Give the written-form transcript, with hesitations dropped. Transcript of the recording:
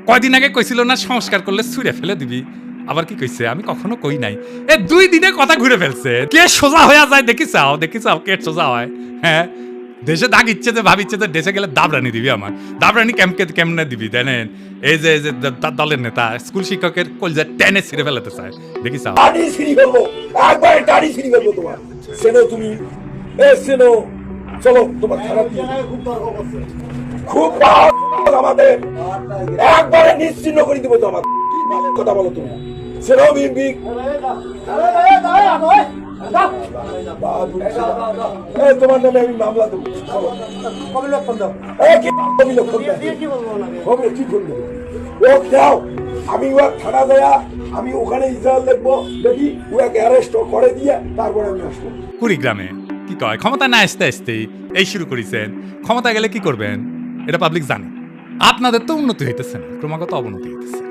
কয়দিন আগে কইছিল না সংস্কার করলে ছুঁড়ে ফেলে দিবি, আবার কি কইছে? আমি কখনো কই নাই। 2 দিনে কথা ঘুরে ফেলছে। কে সোজা হয়ে যায় দেখি চাও কে সোজা হয়? হ্যাঁ, দেশে দাগ ইচ্ছে যে ভাবিচ্ছে যে দেশে গেলে দাবরানি দিবি আমার। দাবরানি কেমনে দিবি জানেন? এই যে দলের নেতা স্কুল শিক্ষকের কলজা টেনে ছিঁড়ে ফেলাতে চায়, দেখি চাও। টানি ছিঁড়ি ফেলবো, একবারে টানি ছিঁড়ি ফেলবো তোমার। সেনো তুমি, সেনো, চলো তোমার খারাপ খুব আমাদের একবারে নিশ্চিন্ন করে দিব তোমার। কথা বলো তুমি, সেনো বিগ তোমার নামে আমি মামলা দেবো। কি করবো ও দাও, আমি ও থানা দেয়া, আমি ওখানে ইসরায়েল দেখবো, দেখি ওকে অ্যারেস্ট করে দিয়ে তারপরে আমি আসবো। কুড়িগ্রামে কি কয় ক্ষমতা না আসতে আসতেই এই শুরু করেছেন। ক্ষমতা গেলে কি করবেন এটা পাবলিক জানে। আপনাদের তো উন্নতি হইতেছে না, ক্রমাগত অবনতি হইতেছে।